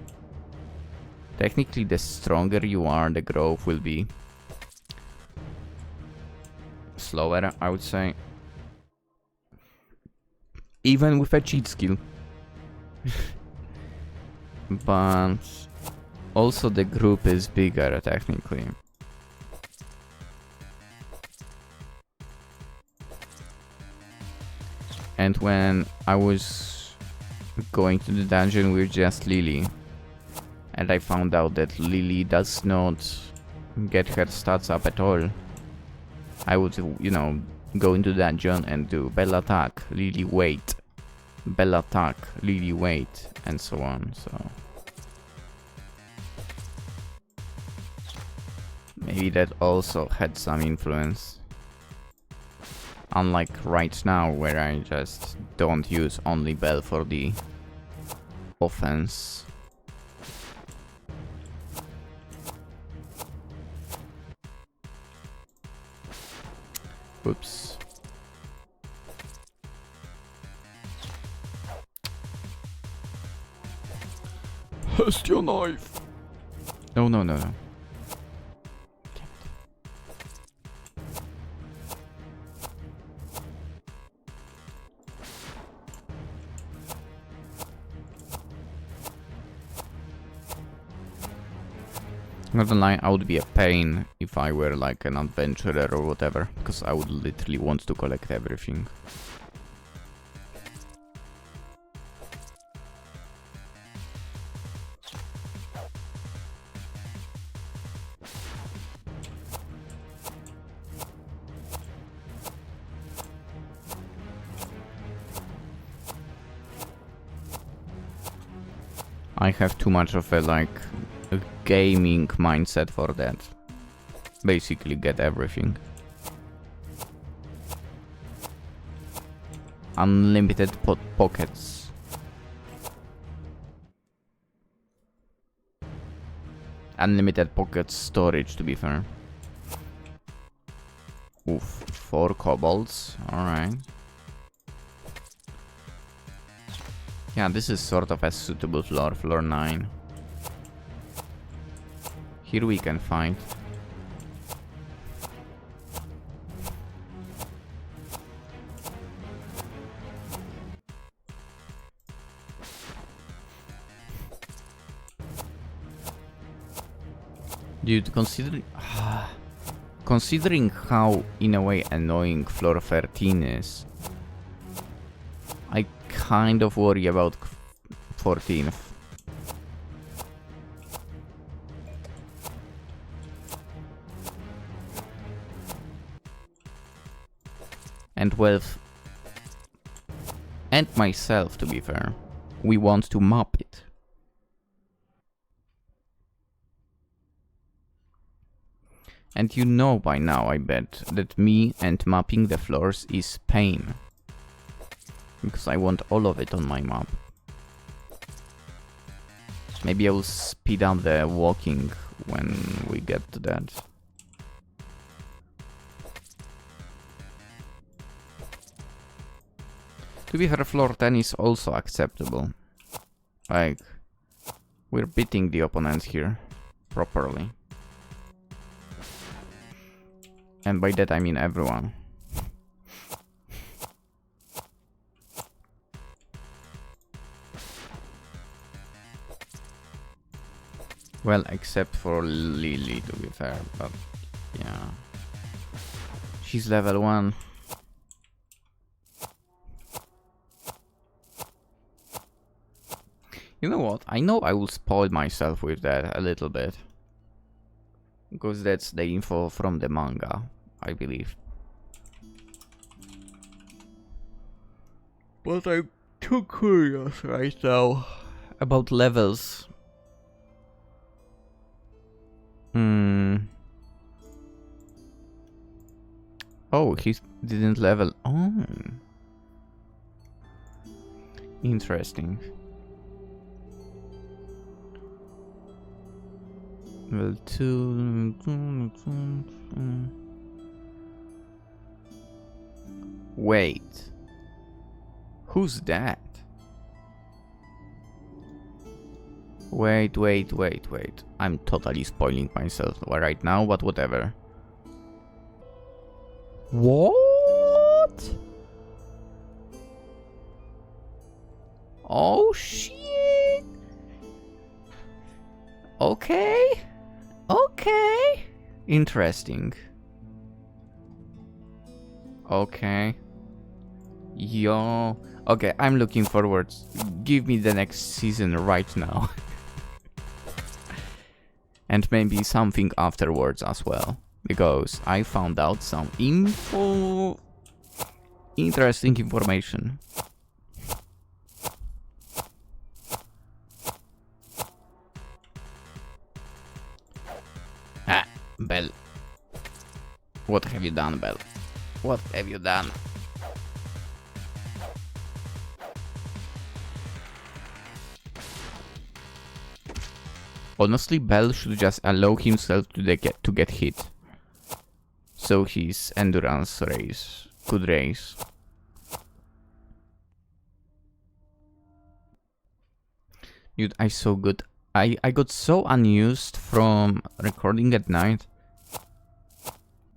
Technically, the stronger you are, the growth will be slower, I would say. Even with a cheat skill. But also the group is bigger, technically. And when I was going to the dungeon with just Lily, and I found out that Lily does not get her stats up at all, I would, you know, go into the dungeon and do Bell attack, Lily wait, Bell attack, Lily wait, and so on, so... Maybe that also had some influence. Unlike right now, where I just don't use only Bell for the offense. Oops. Hestia knife! No. Not gonna lie, I would be a pain if I were like an adventurer or whatever, because I would literally want to collect everything. I have too much of a like a gaming mindset for that. Basically get everything. Unlimited pockets. Unlimited pocket storage, to be fair. Oof, 4 kobolds, alright. Yeah, this is sort of a suitable floor, floor 9. Here we can fight. Dude, considering how, in a way, annoying floor 13 is, I kind of worry about 14th. And with... and myself, to be fair. We want to map it. And you know by now, I bet, that me and mapping the floors is pain. Because I want all of it on my map. Maybe I will speed up the walking when we get to that. To be fair, floor 10 is also acceptable. Like, we're beating the opponents here properly. And by that I mean everyone. Well, except for Lily, to be fair, but yeah. She's level 1. You know what? I know I will spoil myself with that a little bit. Because that's the info from the manga, I believe. But I'm too curious right now about levels. Oh, he didn't level. Oh. Interesting. Level 2. Wait. Who's that? Wait. I'm totally spoiling myself right now, but whatever. What? Oh shit. Okay. Interesting. Okay. Yo. Okay, I'm looking forward. Give me the next season right now. And maybe something afterwards as well. Because I found out some interesting information. Ah, Belle. What have you done, Belle? What have you done? Honestly, Bell should just allow himself to get hit. So his endurance could raise. Dude, I got so unused from recording at night.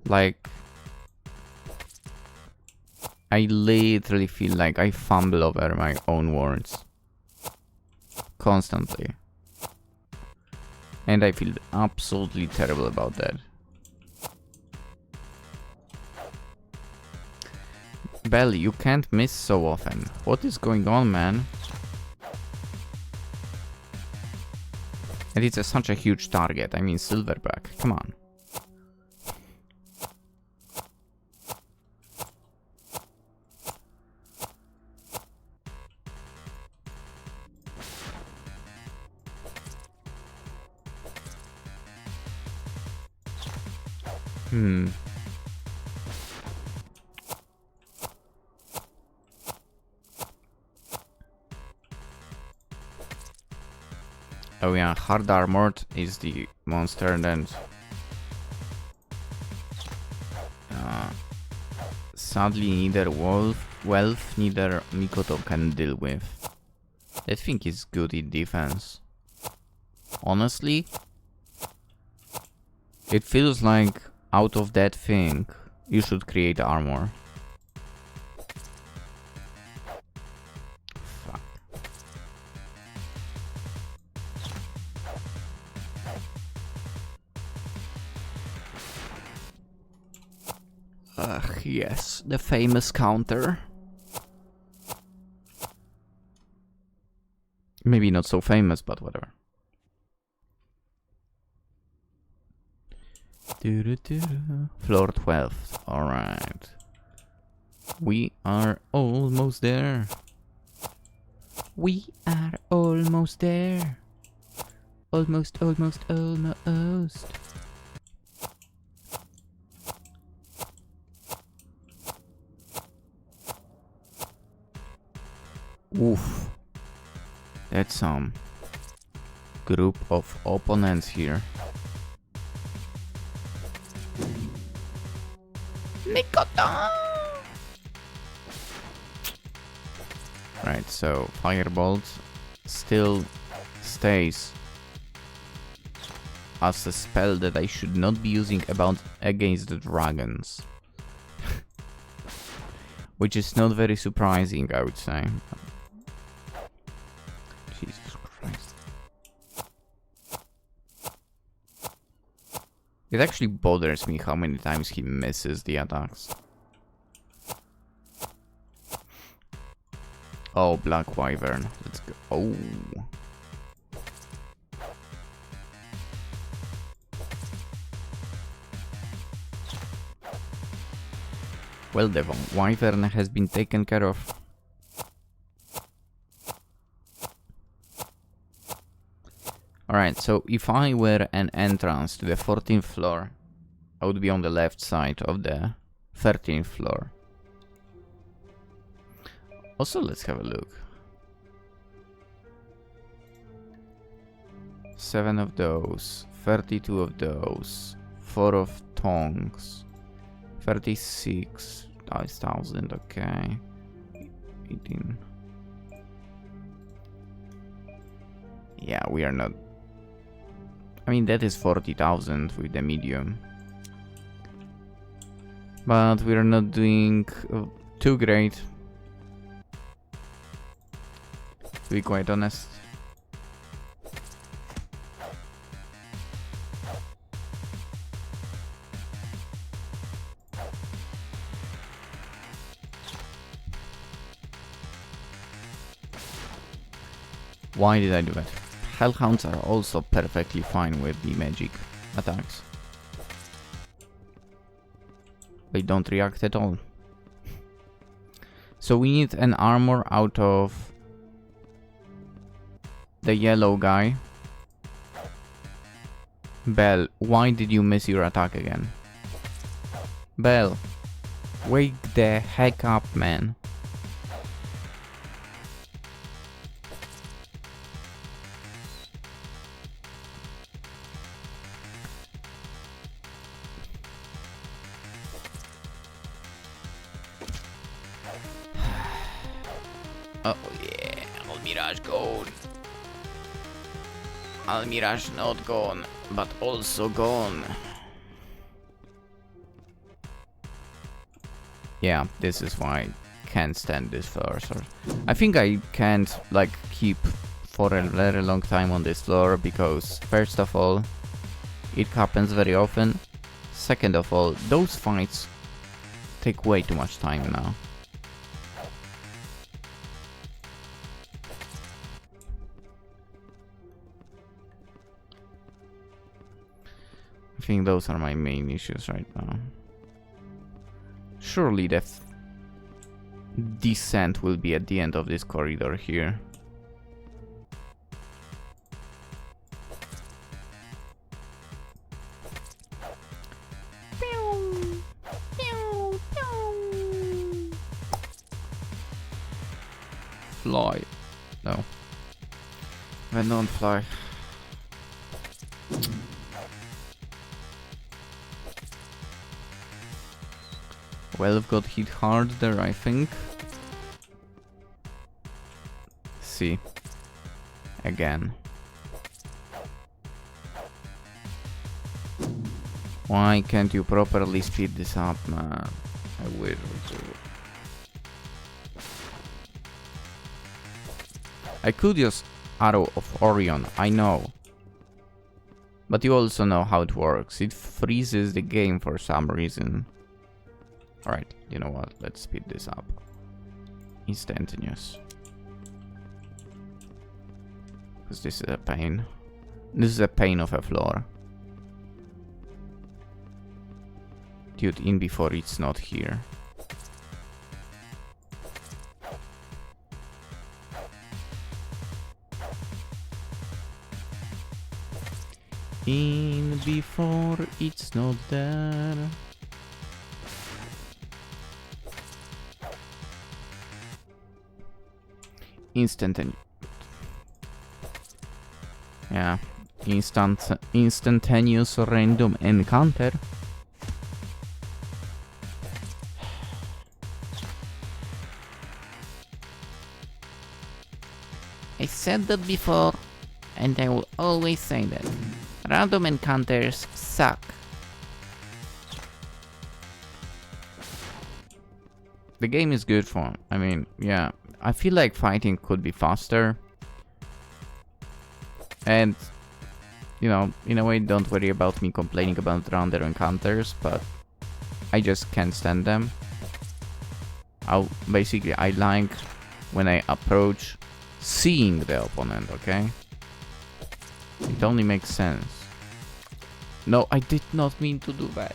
Like, I literally feel like I fumble over my own words. Constantly. And I feel absolutely terrible about that. Bell, you can't miss so often. What is going on, man? And it's such a huge target. I mean, Silverback. Come on. Oh yeah, hard armored is the monster that sadly neither Wealth neither Mikoto can deal with. I think it's good in defense. Honestly, it feels like out of that thing you should create armor. Yes, the famous counter. Maybe not so famous, but whatever. Floor 12. Alright. We are almost there. We are almost there. Almost. Oof. That's some group of opponents here. Mikoto! Right, so Firebolt still stays as a spell that I should not be using against the dragons. Which is not very surprising, I would say. Jesus Christ. It actually bothers me how many times he misses the attacks. Oh, Black Wyvern. Let's go. Oh. Well, the Wyvern has been taken care of. Alright, so if I were an entrance to the 14th floor, I would be on the left side of the 13th floor. Also, let's have a look. 7 of those, 32 of those, 4 of tongs, 36, 5,000, okay, 18. Yeah, we are not, I mean that is 40,000 with the medium. But we are not doing too great, to be quite honest. Why did I do that? Hellhounds are also perfectly fine with the magic attacks. They don't react at all. So we need an armor out of the yellow guy. Bell, why did you miss your attack again? Bell, wake the heck up, man. Oh yeah, Almirage gone. Almirage not gone, but also gone. Yeah, this is why I can't stand this floor. I think I can't like keep for a very long time on this floor because first of all, it happens very often. Second of all, those fights take way too much time now. I think those are my main issues right now. Surely the descent will be at the end of this corridor here. Fly. No. I don't fly. Well, I've got hit hard there, I think. See. Again. Why can't you properly speed this up, man? I will do. I could use Arrow of Orion, I know. But you also know how it works. It freezes the game for some reason. Alright, you know what? Let's speed this up. Instantaneous. Because this is a pain. This is a pain of a floor. Dude, in before it's not here. In before it's not there. Instantaneous. Yeah. Instantaneous random encounter. I said that before, and I will always say that. Random encounters suck. The game is good for, I mean, yeah. I feel like fighting could be faster. And, you know, in a way, don't worry about me complaining about random encounters, but I just can't stand them. Basically, I like when I approach seeing the opponent, okay? It only makes sense. No, I did not mean to do that.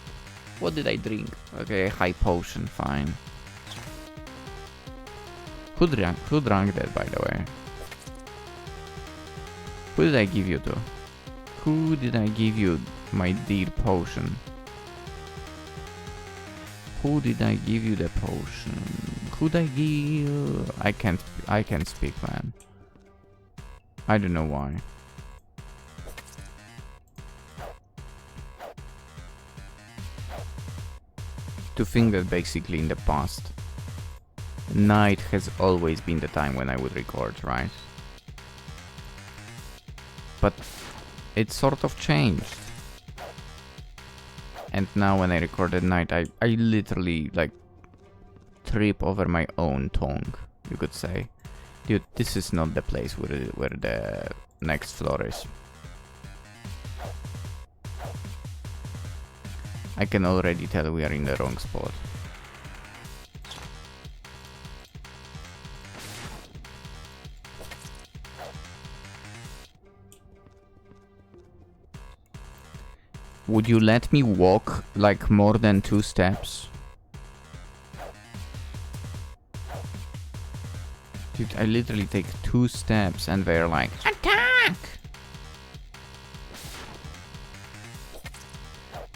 What did I drink? Okay, high potion, fine. Who drank that, by the way? Who did I give you to? Who did I give you my dear potion? Who did I give you the potion? Who'd I give? I can't speak, man. I don't know why. to think that basically in the past, night has always been the time when I would record, right? But it sort of changed. And now when I record at night, I literally like trip over my own tongue, you could say. Dude, this is not the place where the next floor is. I can already tell we are in the wrong spot. Would you let me walk like more than 2 steps? Dude, I literally take 2 steps and they're like, attack!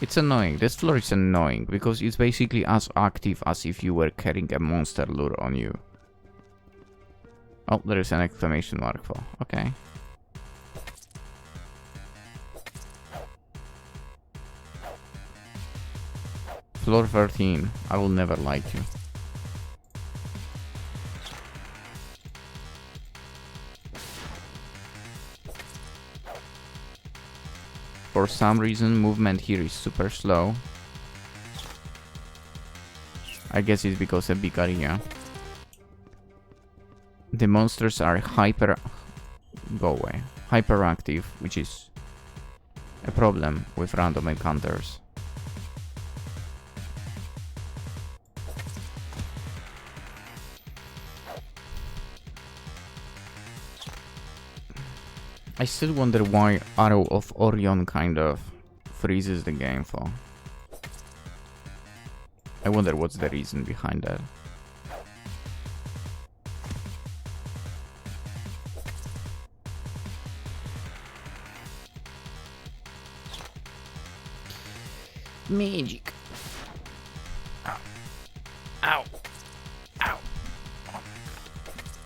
It's annoying. This floor is annoying because it's basically as active as if you were carrying a monster lure on you. Oh, there is an exclamation mark for. Okay. Floor 13. I will never like you. For some reason, movement here is super slow. I guess it's because of big area. The monsters are hyperactive, which is a problem with random encounters. I still wonder why Arrow of Orion kind of freezes the game for. I wonder what's the reason behind that. Magic. Ow. Ow. Ow.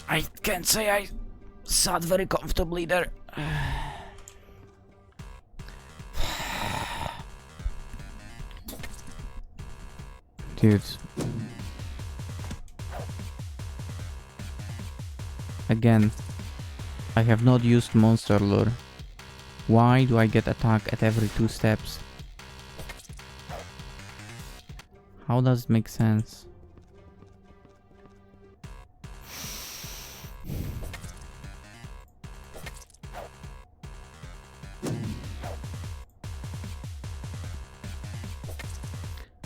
I can't say I sat very comfortably there. Dude. Again, I have not used monster lure. Why do I get attacked at every 2 steps? How does it make sense?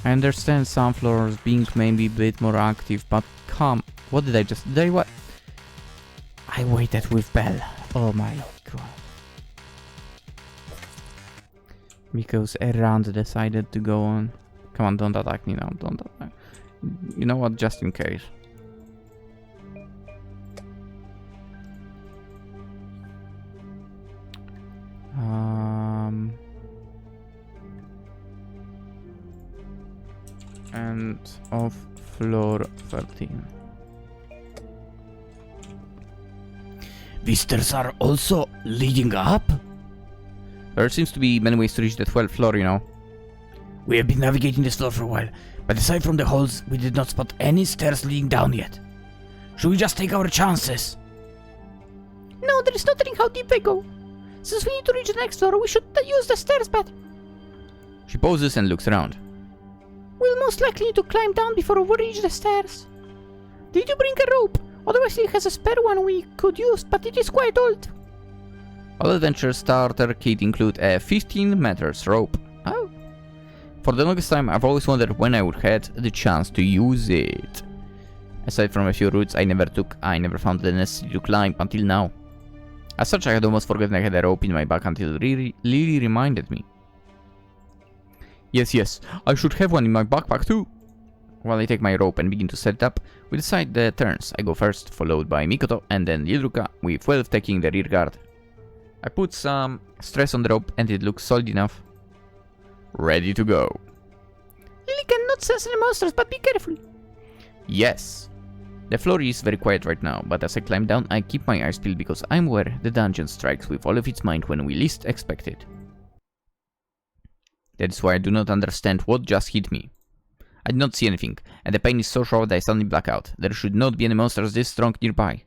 I understand some floors being maybe a bit more active, but come, what did I just, did I what? I waited with Belle, oh my god. Because a round decided to go on. Come on, don't attack me now, don't attack. You know what, just in case. End of floor 13. These stairs are also leading up? There seems to be many ways to reach the 12th floor, you know. We have been navigating this floor for a while, but aside from the holes, we did not spot any stairs leading down yet. Should we just take our chances? No, there is no telling how deep they go. Since we need to reach the next floor, we should use the stairs better. She pauses and looks around. We'll most likely need to climb down before we reach the stairs. Did you bring a rope? Otherwise he has a spare one we could use, but it is quite old. All adventure starter kit include a 15 meters rope. Oh. For the longest time, I've always wondered when I would had the chance to use it. Aside from a few routes I never took, I never found the necessity to climb until now. As such, I had almost forgotten I had a rope in my back until Lily reminded me. Yes, I should have one in my backpack too. While I take my rope and begin to set it up, we decide the turns. I go first, followed by Mikoto and then Liluka, with Welf taking the rear guard. I put some stress on the rope and it looks solid enough. Ready to go. Lily cannot sense any monsters, but be careful. Yes. The floor is very quiet right now, but as I climb down, I keep my eyes peeled because I'm aware the dungeon strikes with all of its might when we least expect it. That is why I do not understand what just hit me. I did not see anything, and the pain is so sharp that I suddenly black out. There should not be any monsters this strong nearby.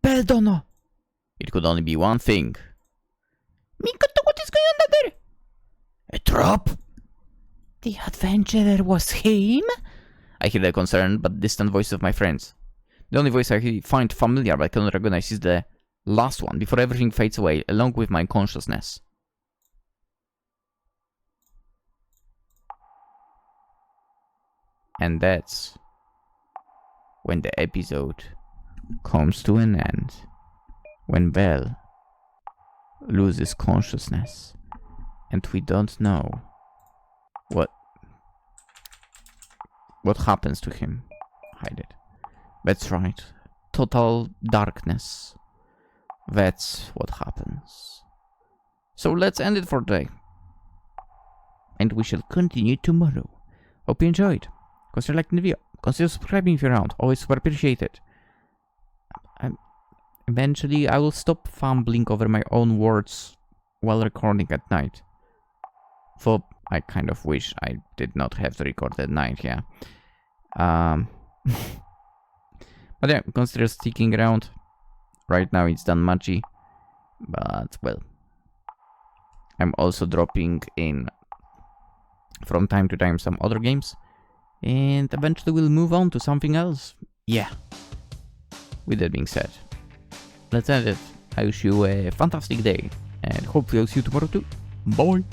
Beldono! It could only be one thing. Mikoto, what is going on there? A trap? The adventurer was him? I hear the concerned but distant voices of my friends. The only voice I find familiar but cannot recognize is the last one, before everything fades away, along with my consciousness. And that's when the episode comes to an end. When Val loses consciousness. And we don't know what happens to him. Hide it. That's right. Total darkness. That's what happens. So let's end it for today. And we shall continue tomorrow. Hope you enjoyed. Consider liking the video. Consider subscribing if you're around. Always super appreciated. Eventually I will stop fumbling over my own words while recording at night. Though I kind of wish I did not have to record at night, yeah. But yeah, consider sticking around. Right now it's Danmachi. But, well, I'm also dropping in from time to time some other games. And eventually we'll move on to something else. Yeah. With that being said, let's end it. I wish you a fantastic day. And hopefully I'll see you tomorrow too. Bye.